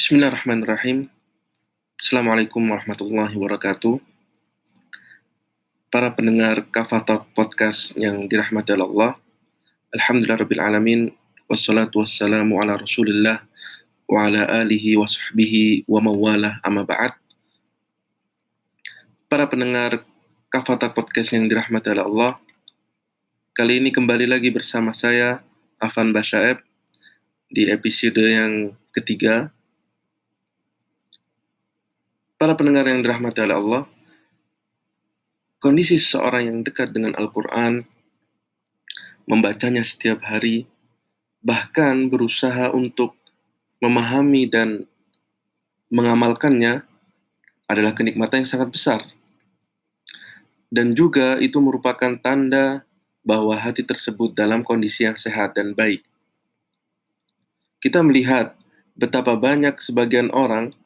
Bismillahirrahmanirrahim. Assalamualaikum warahmatullahi wabarakatuh. Para pendengar Kafatalk Podcast yang dirahmati Allah. Alhamdulillahirabbil alamin. Wassalatu wassalamu ala Rasulillah wa ala alihi wa sahbihi wa mawalah amma ba'd. Para pendengar Kafatalk Podcast yang dirahmati Allah. Kali ini kembali lagi bersama saya Afan Basyaeb di episode yang ketiga. Para pendengar yang dirahmati Allah, kondisi seseorang yang dekat dengan Al-Quran, membacanya setiap hari, bahkan berusaha untuk memahami dan mengamalkannya adalah kenikmatan yang sangat besar. Dan juga itu merupakan tanda bahwa hati tersebut dalam kondisi yang sehat dan baik. Kita melihat betapa banyak sebagian orang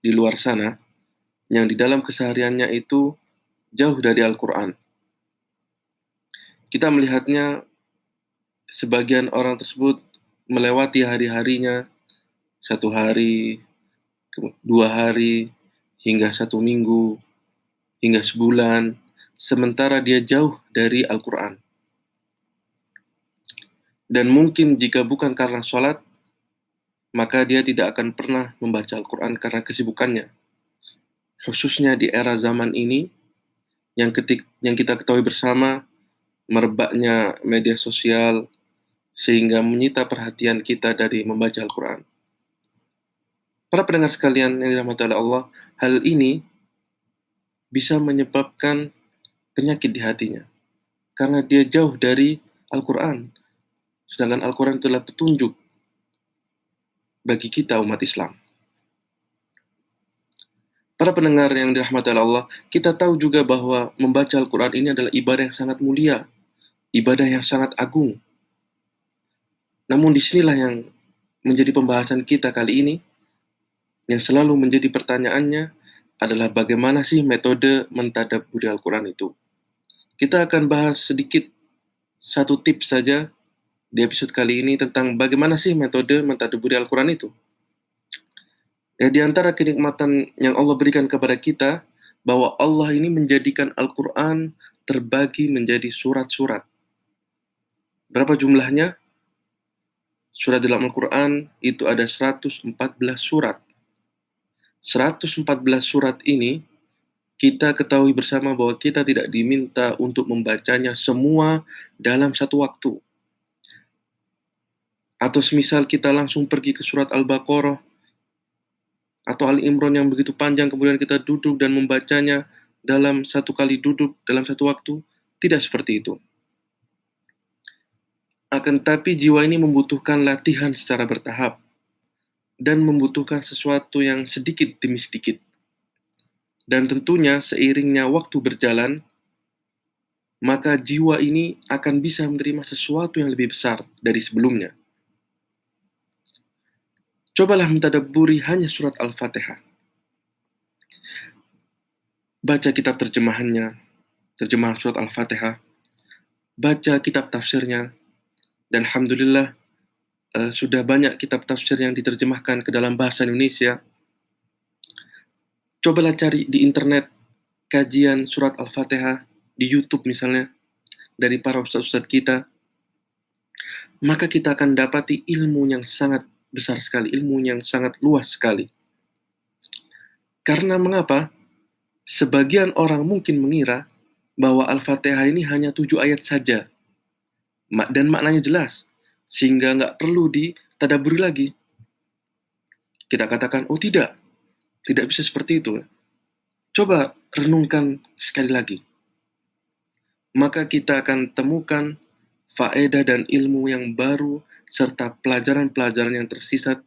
di luar sana yang di dalam kesehariannya itu jauh dari Al-Quran. Kita melihatnya sebagian orang tersebut melewati hari-harinya, 1 hari, 2 hari, hingga 1 minggu, hingga sebulan, sementara dia jauh dari Al-Quran. Dan mungkin jika bukan karena sholat, maka dia tidak akan pernah membaca Al-Quran karena kesibukannya. Khususnya di era zaman ini, yang kita ketahui bersama, merebaknya media sosial, sehingga menyita perhatian kita dari membaca Al-Quran. Para pendengar sekalian yang dirahmati oleh Allah, hal ini bisa menyebabkan penyakit di hatinya. Karena dia jauh dari Al-Quran. Sedangkan Al-Quran adalah petunjuk bagi kita umat Islam. Para pendengar yang dirahmati Allah, kita tahu juga bahwa membaca Al-Quran ini adalah ibadah yang sangat mulia, ibadah yang sangat agung. Namun disinilah yang menjadi pembahasan kita kali ini, yang selalu menjadi pertanyaannya adalah bagaimana sih metode mentadabburi Al-Quran itu. Kita akan bahas sedikit satu tips saja di episode kali ini tentang bagaimana sih metode mentadabburi Al-Quran itu. Di antara kenikmatan yang Allah berikan kepada kita, bahwa Allah ini menjadikan Al-Quran terbagi menjadi surat-surat. Berapa jumlahnya? Surat dalam Al-Quran itu ada 114 surat. 114 surat ini, kita ketahui bersama bahwa kita tidak diminta untuk membacanya semua dalam satu waktu. Atau semisal kita langsung pergi ke surat Al-Baqarah, atau Ali Imran yang begitu panjang, kemudian kita duduk dan membacanya dalam satu kali duduk, dalam satu waktu. Tidak seperti itu. Akan tetapi jiwa ini membutuhkan latihan secara bertahap, dan membutuhkan sesuatu yang sedikit demi sedikit. Dan tentunya seiringnya waktu berjalan, maka jiwa ini akan bisa menerima sesuatu yang lebih besar dari sebelumnya. Cobalah mentadabburi hanya surat Al-Fatihah. Baca kitab terjemahannya, terjemahan surat Al-Fatihah. Baca kitab tafsirnya. Dan Alhamdulillah, sudah banyak kitab tafsir yang diterjemahkan ke dalam bahasa Indonesia. Cobalah cari di internet kajian surat Al-Fatihah, di YouTube misalnya, dari para ustadz-ustadz kita. Maka kita akan dapati ilmu yang sangat besar sekali, ilmu yang sangat luas sekali. Karena mengapa? Sebagian orang mungkin mengira bahwa Al-Fatihah ini hanya 7 ayat saja. Dan maknanya jelas. Sehingga nggak perlu ditadabburi lagi. Kita katakan, oh tidak bisa seperti itu. Coba renungkan sekali lagi. Maka kita akan temukan faedah dan ilmu yang baru serta pelajaran-pelajaran yang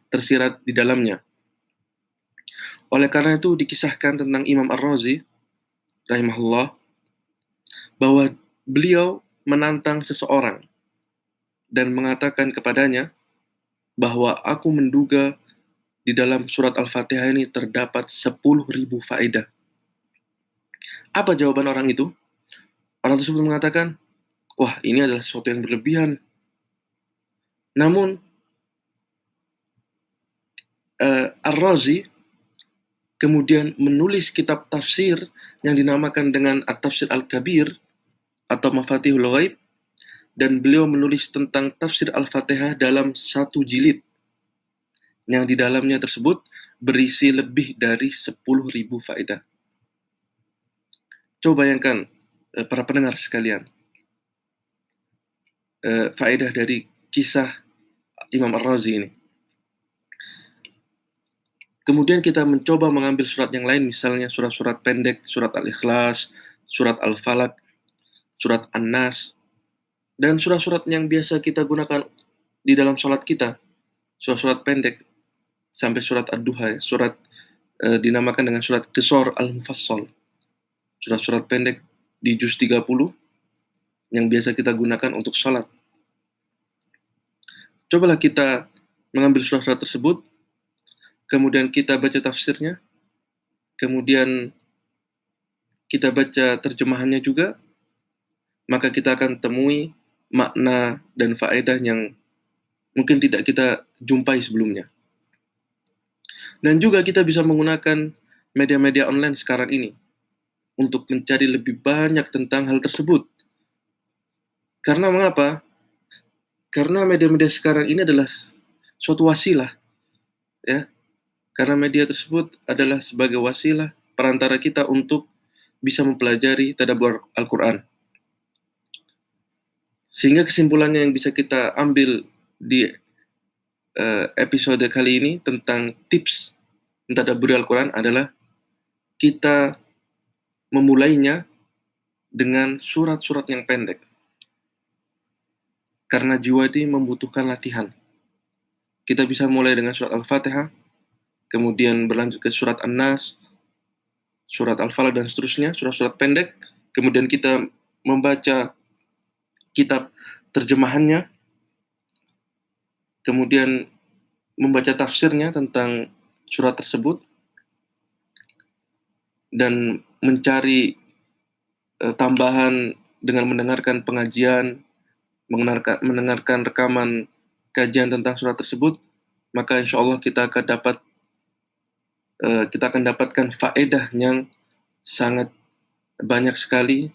tersirat di dalamnya. Oleh karena itu dikisahkan tentang Imam Ar-Razi rahimahullah bahwa beliau menantang seseorang dan mengatakan kepadanya bahwa aku menduga di dalam surat Al-Fatihah ini terdapat 10.000 faedah. Apa jawaban orang itu? Orang tersebut mengatakan, wah, ini adalah sesuatu yang berlebihan. Namun, Ar-Razi kemudian menulis kitab tafsir yang dinamakan dengan At-Tafsir Al-Kabir atau Mafatihul Ghaib, dan beliau menulis tentang tafsir Al-Fatihah dalam satu jilid yang di dalamnya tersebut berisi lebih dari 10.000 faedah. Coba bayangkan para pendengar sekalian, faedah dari kisah Imam Ar-Razi ini. Kemudian kita mencoba mengambil surat yang lain, misalnya surat-surat pendek, surat Al-Ikhlas, surat Al-Falaq, surat An-Nas, dan surat-surat yang biasa kita gunakan di dalam sholat kita, surat-surat pendek, sampai surat Ad-Duha, surat dinamakan dengan surat Qisar Al-Mufassal, surat-surat pendek di juz 30 yang biasa kita gunakan untuk sholat. Cobalah kita mengambil surat-surat tersebut, kemudian kita baca tafsirnya, kemudian kita baca terjemahannya juga, maka kita akan temui makna dan faedah yang mungkin tidak kita jumpai sebelumnya. Dan juga kita bisa menggunakan media-media online sekarang ini untuk mencari lebih banyak tentang hal tersebut. Karena mengapa? Karena media-media sekarang ini adalah suatu wasilah, ya. Karena media tersebut adalah sebagai wasilah perantara kita untuk bisa mempelajari tadabbur Al-Quran. Sehingga kesimpulannya yang bisa kita ambil di episode kali ini tentang tips mentadabburi Al-Quran adalah kita memulainya dengan surat-surat yang pendek. Karena jiwa ini membutuhkan latihan. Kita bisa mulai dengan surat Al-Fatihah, kemudian berlanjut ke surat An-Nas, surat Al-Falaq, dan seterusnya, surat-surat pendek. Kemudian kita membaca kitab terjemahannya, kemudian membaca tafsirnya tentang surat tersebut, dan mencari tambahan dengan mendengarkan pengajian, mendengarkan rekaman kajian tentang surat tersebut, maka insya Allah kita akan dapatkan faedah yang sangat banyak sekali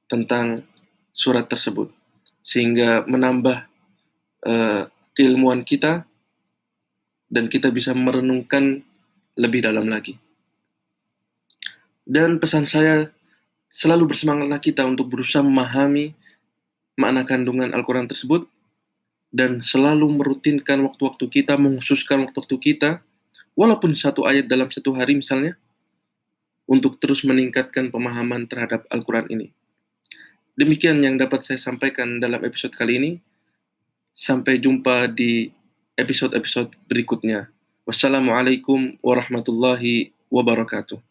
tentang surat tersebut, sehingga menambah keilmuan kita dan kita bisa merenungkan lebih dalam lagi. Dan pesan saya, selalu bersemangatlah kita untuk berusaha memahami makna kandungan Al-Quran tersebut, dan selalu merutinkan waktu-waktu kita, mengkhususkan waktu-waktu kita, walaupun satu ayat dalam satu hari misalnya, untuk terus meningkatkan pemahaman terhadap Al-Quran ini. Demikian yang dapat saya sampaikan dalam episode kali ini. Sampai jumpa di episode-episode berikutnya. Wassalamualaikum warahmatullahi wabarakatuh.